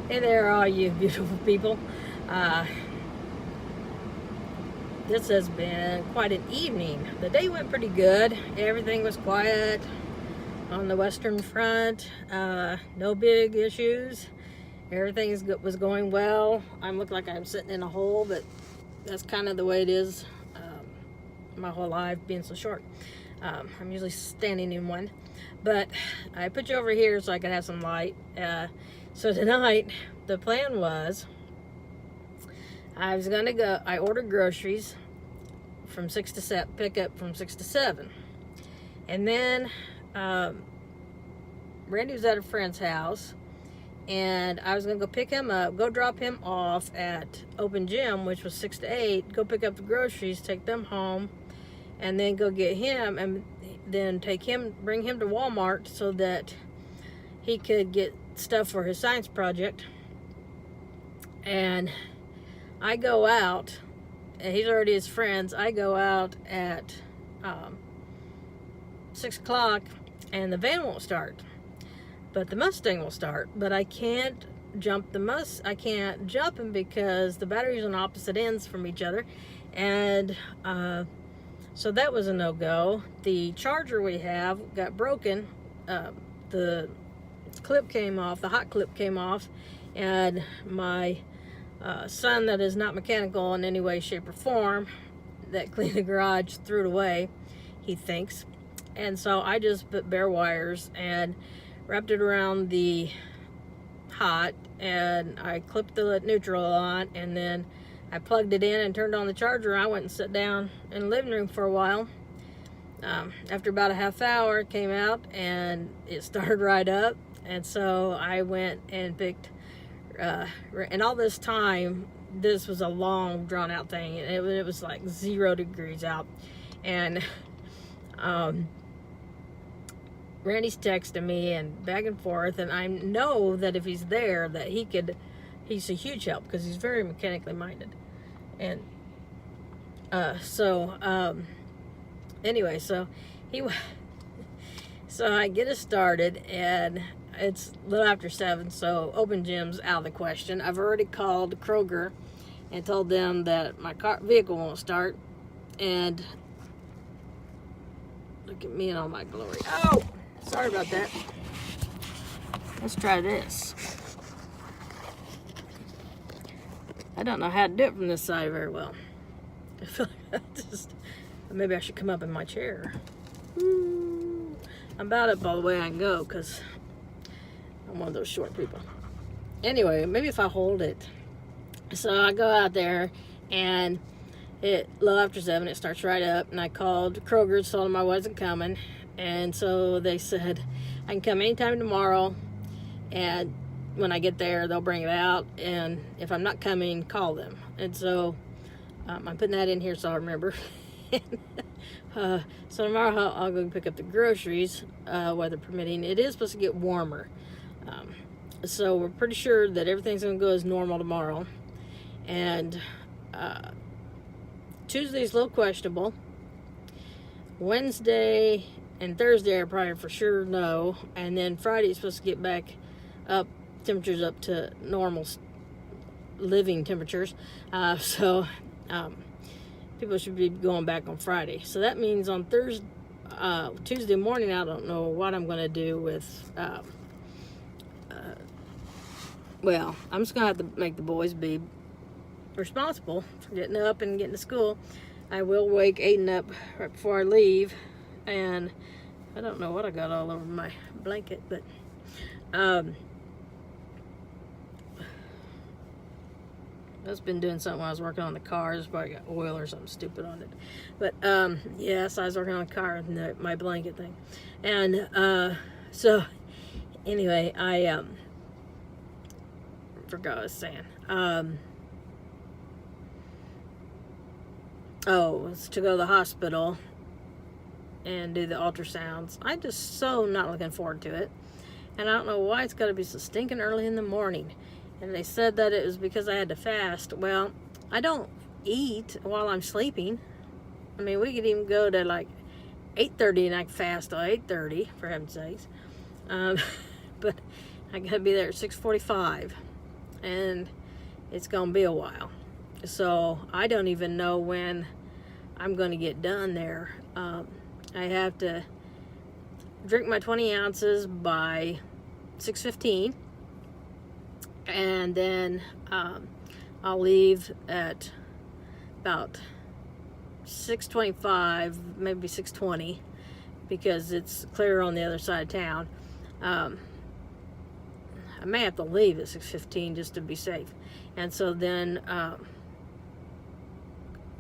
Hey there, all you beautiful people. Uh, this has been quite an evening. The day went pretty good. Everything was quiet on the Western Front. No big issues. Everything was going well. I look like I'm sitting in a hole, but that's kind of the way it is my whole life, being so short. I'm usually standing in one. But I put you over here so I could have some light. So tonight, the plan was I was gonna go. I ordered groceries from 6 to 7, pick up from 6 to 7, and then Randy was at a friend's house, and I was gonna go pick him up, go drop him off at open gym, which was 6 to 8. Go pick up the groceries, take them home, and then go get him, and then bring him to Walmart so that he could get stuff for his science project. And I go out, and he's already his friends. I go out at 6 o'clock, and the van won't start, but the Mustang will start. But I can't jump I can't jump him because the batteries on opposite ends from each other, and so that was a no-go. The charger we have got broken. The clip came off. The hot clip came off, and my son that is not mechanical in any way, shape, or form, that cleaned the garage, threw it away, he thinks. And so I just put bare wires and wrapped it around the hot, and I clipped the neutral on, and then I plugged it in and turned on the charger. I went and sat down in the living room for a while. After about a half hour, it came out and it started right up. And so I went and picked and all this time, this was a long, drawn-out thing. It was like 0 degrees out, and Randy's texting me and back and forth, and I know that if he's there, that he's a huge help because he's very mechanically minded. And anyway, so I get it started, and it's a little after 7, so open gym's out of the question. I've already called Kroger and told them that my vehicle won't start. And look at me in all my glory. Oh, sorry about that. Let's try this. I don't know how to do it from this side very well. I feel like maybe I should come up in my chair. I'm about up all the way I can go because I'm one of those short people. Anyway, maybe if I hold it. So I go out there, and a little after 7, it starts right up, and I called Kroger, told them I wasn't coming, and so they said I can come anytime tomorrow, and when I get there, they'll bring it out, and if I'm not coming, call them. And so I'm putting that in here so I remember. So tomorrow I'll go pick up the groceries, weather permitting. It is supposed to get warmer. So we're pretty sure that everything's going to go as normal tomorrow. And Tuesday's a little questionable. Wednesday and Thursday are probably for sure no. And then Friday is supposed to get back up, temperatures up to normal living temperatures. So people should be going back on Friday. So that means on Tuesday morning, I don't know what I'm going to do with... well, I'm just going to have to make the boys be responsible for getting up and getting to school. I will wake Aiden up right before I leave, and I don't know what I got all over my blanket, but I've been doing something when I was working on the car. It's probably got oil or something stupid on it. But yes, I was working on the car and my blanket thing. And so anyway, I forgot what I was saying. It's to go to the hospital and do the ultrasounds. I'm just so not looking forward to it. And I don't know why it's got to be so stinking early in the morning. And they said that it was because I had to fast. Well, I don't eat while I'm sleeping. I mean, we could even go to like 8:30 and I can fast till 8:30, for heaven's sakes. But I got to be there at 6:45. and it's gonna be a while. So I don't even know when I'm gonna get done there. I have to drink my 20 ounces by 6:15, and then I'll leave at about 6:25, maybe 6:20, because it's clear on the other side of town. I may have to leave at 6:15 just to be safe. And so then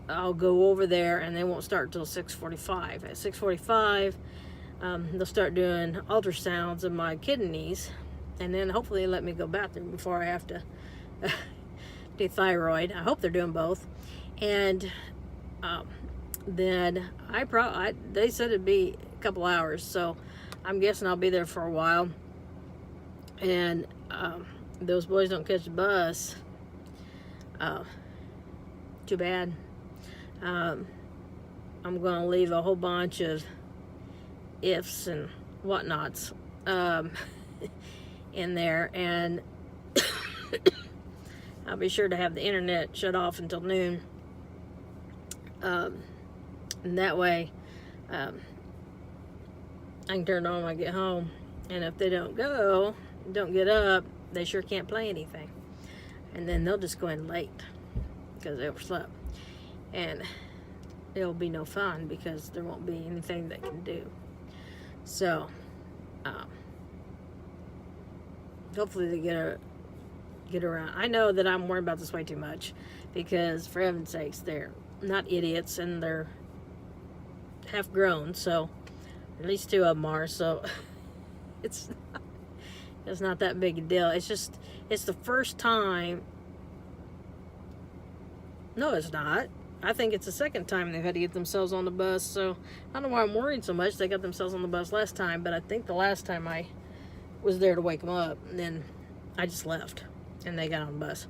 I'll go over there, and they won't start till 6:45. At 6:45, they'll start doing ultrasounds of my kidneys, and then hopefully they let me go bathroom before I have to do thyroid. I hope they're doing both. And then they said it'd be a couple hours, so I'm guessing I'll be there for a while. And those boys don't catch the bus. Too bad. I'm gonna leave a whole bunch of ifs and whatnots in there, and I'll be sure to have the internet shut off until noon. And that way I can turn it on when I get home. And if they don't get up, they sure can't play anything. And then they'll just go in late because they overslept. And it'll be no fun because there won't be anything they can do. So, hopefully they get around. I know that I'm worried about this way too much because, for heaven's sakes, they're not idiots and they're half grown. So, at least two of them are. So, it's not that big a deal. It's the first time. No, it's not. I think it's the second time they've had to get themselves on the bus. So I don't know why I'm worried so much. They got themselves on the bus last time, but I think the last time I was there to wake them up, and then I just left and they got on the bus.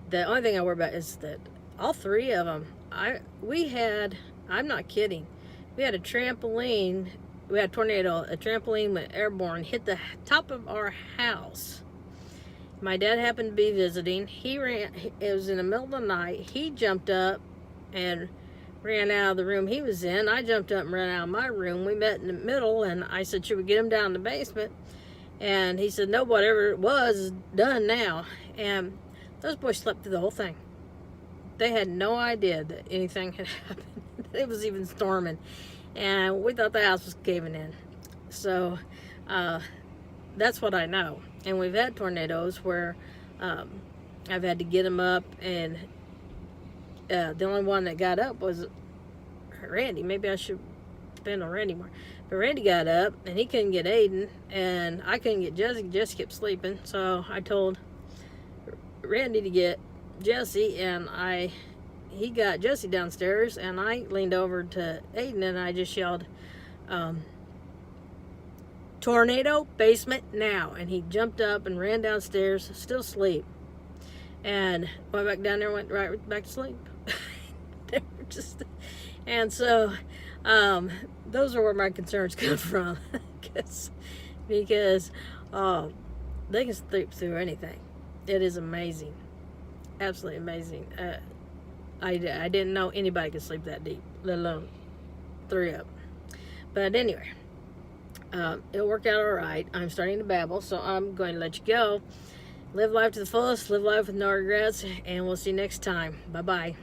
The only thing I worry about is that all three of them, I'm not kidding. We had a trampoline. We had a tornado. A trampoline went airborne, hit the top of our house. My dad happened to be visiting. It was in the middle of the night. He jumped up and ran out of the room he was in. I jumped up and ran out of my room. We met in the middle, and I said, should we get him down in the basement? And he said, no, whatever it was is done now. And those boys slept through the whole thing. They had no idea that anything had happened. It was even storming. And we thought the house was caving in. So that's what I know. And we've had tornadoes where I've had to get them up, and the only one that got up was Randy. Maybe I should depend on Randy more. But Randy got up, and he couldn't get Aiden, and I couldn't get Jesse. Jesse kept sleeping. So I told Randy to get Jesse, and he got Jesse downstairs, and I leaned over to Aiden, and I just yelled, tornado, basement, now. And he jumped up and ran downstairs, still asleep, and went back down there, went right back to sleep. And so those are where my concerns come from. because they can sleep through anything. It is amazing. Absolutely amazing. I didn't know anybody could sleep that deep, let alone three of them. But anyway, it'll work out all right. I'm starting to babble, so I'm going to let you go. Live life to the fullest, live life with no regrets, and we'll see you next time. Bye-bye.